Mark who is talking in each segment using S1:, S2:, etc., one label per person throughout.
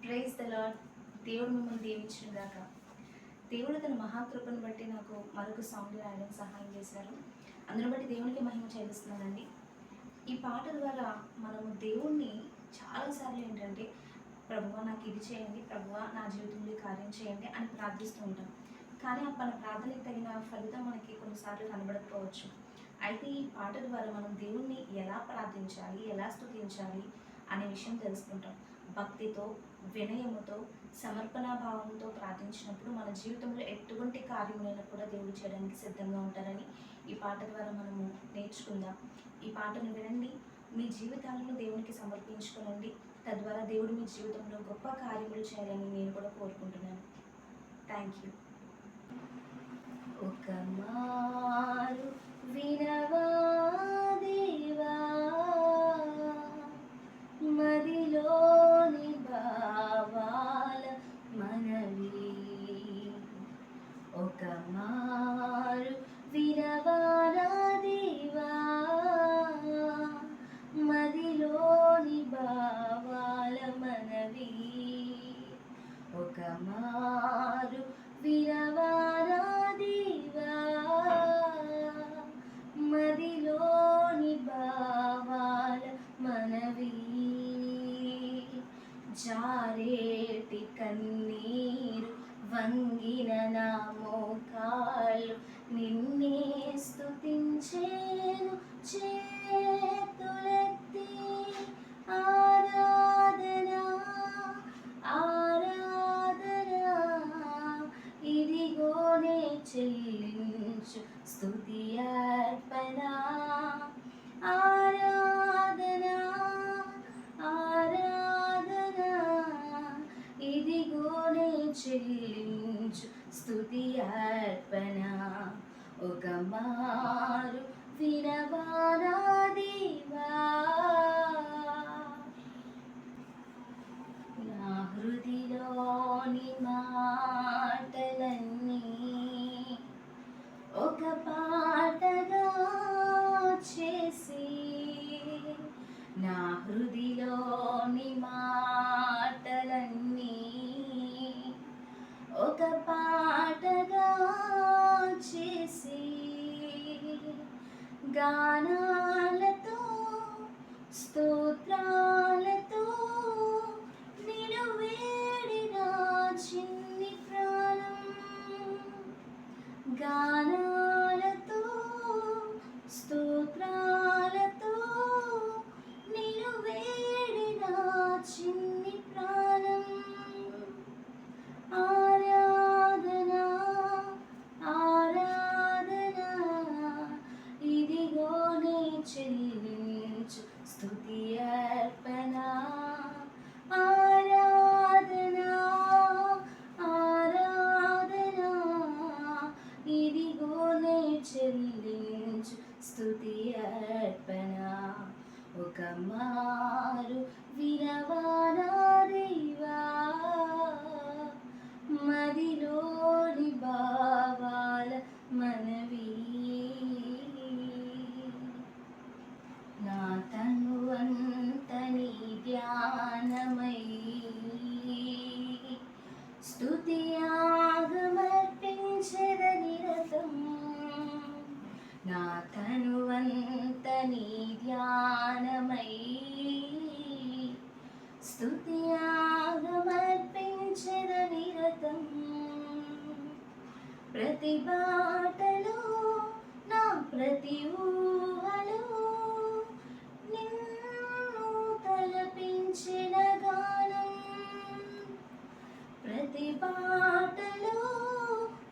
S1: Praise the lord. దేవుడు మిమ్మల్ని దీవించిన గాక. దేవుడు తన మహాకృపను బట్టి నాకు మరొక సాంగ్ రాయడానికి సహాయం చేశారు. అందును బట్టి దేవునికి మహిమ చెల్లిస్తున్నానండి. ఈ పాట ద్వారా మనము దేవుణ్ణి చాలాసార్లు ఏంటంటే, ప్రభువా నాకు ఇది చేయండి, ప్రభువా నా జీవితంలో కార్యం చేయండి అని ప్రార్థిస్తూ ఉంటాం. కానీ మన ప్రార్థనకి తగిన ఫలితం మనకి కొన్నిసార్లు కనబడకపోవచ్చు. అయితే ఈ పాట ద్వారా మనం దేవుణ్ణి ఎలా ప్రార్థించాలి, ఎలా స్తుతించాలి అనే విషయం తెలుసుకుంటాం. భక్తితో, వినయముతో, సమర్పణాభావంతో ప్రార్థించినప్పుడు మన జీవితంలో ఎటువంటి కార్యములైనా కూడా దేవుడు చేయడానికి సిద్ధంగా ఉంటారని ఈ పాట ద్వారా మనము నేర్చుకుందాం. ఈ పాటను వినండి, మీ జీవితాలను దేవునికి సమర్పించుకోనండి. తద్వారా దేవుడు మీ జీవితంలో గొప్ప కార్యములు చేయాలని నేను కూడా కోరుకుంటున్నాను. Thank you. ఒక మారు వినవా దేవా, మదిలోని భావాల మనవి. ఒక మారు వినవా దేవా, మదిలోని భావాల మనవి. ఒక మారు వినవా దేవా, మదిలోని భావాల మనవి. జారేటి కన్నీరు వంగిన నా మోకాళ్ళు నిన్నే స్తుతించేను చేతులెత్తి. ఆరాధనా ఆరాధనా ఇదిగోనే చెల్లించు స్తుతి అర్పణ. ఆరాధనా ఆరాధనా ఇదిగోనే చెల్లించు స్తుతి అర్పణ. ఒక మారు వినవా దేవా, నా హృదిలోని మాటలన్నీ ఒక పాటగా చేసి, నా హృదిలోని మాటలన్నీ ఒక పాటగా చేసి, గానాలతో స్తోత్రాలతో నిన్ను వేడిన చిన్ని ప్రాణం. గానాలతో స్తోత్రాలతో నిన్ను వేడిన చిన్ని ప్రాణం. ఆరాధనా ఆరాధనా ఇదిగోనే చెల్లించు స్తుతి అర్పణ. ఆరాధనా ఆరాధనా ఇదిగోనే చెల్లించు స్తుతి అర్పణ. ఒక మారు వినవా దేవా, మదిలోని భావాల మనవి. నా తనువంత నీ ధ్యానమై స్తుతి యాగమర్పించెద నిరతం. నా తనువంత నీ ధ్యానమై స్తుతి యాగమర్పించెద నిరతం. ప్రతి బాటలో నా ప్రతి ఊహలో నిన్ను తలపించిన గానం. ప్రతి బాటలో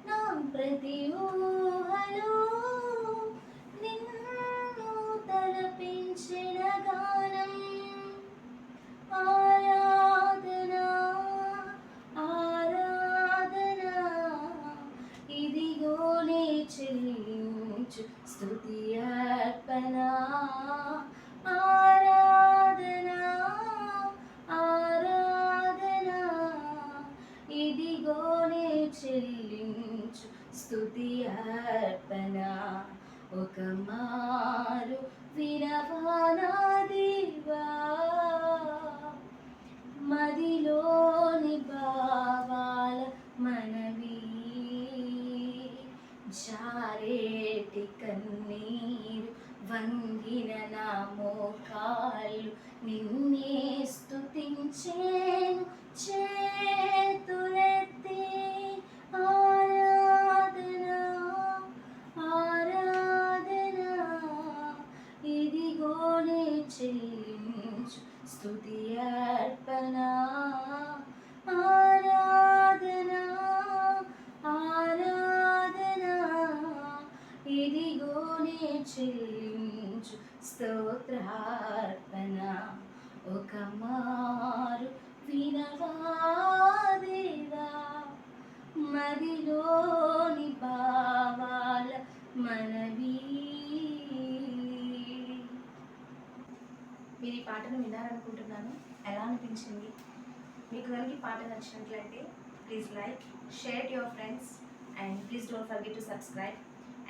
S1: నా ప్రతి ఊహలో నిన్ను తలపించిన గానం. ఆరాధనా ఆరాధనా ఇదిగోనే చెల్లించు స్తుతి అర్పణ. ఆరాధనా ఆరాధనా ఇదిగోనే చెల్లించు స్తుతి అర్పణ. ఒక మారు వినవా దేవా, మదిలో స్తుతించేను చేతులెత్తి ఆరాధన ఆరాధన ఇదిగోనే చెల్లించు స్తుతి అర్పణ ఆరాధన ఆరాధన ఇదిగోనే చెల్లించు స్తోత్రార్పణ ఒక మారు వినవా దేవా మదిలోని భావాల మనవి. మీరు ఈ పాటను వినాలనుకుంటున్నాను. ఎలా అనిపించింది? మీకు కనుక ఈ పాట నచ్చినట్లయితే please like, share your friends and please don't forget to subscribe.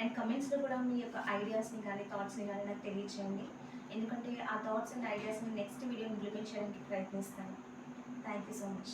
S1: And కమెంట్స్లో కూడా మీ యొక్క ఐడియాస్ని కానీ థాట్స్ని కానీ నాకు తెలియచేయండి. ఎందుకంటే ఆ థాట్స్ అండ్ ఐడియాస్ని నెక్స్ట్ వీడియో ఇంప్లిమెంట్ చేయడానికి ప్రయత్నిస్తాను. Thank you so much.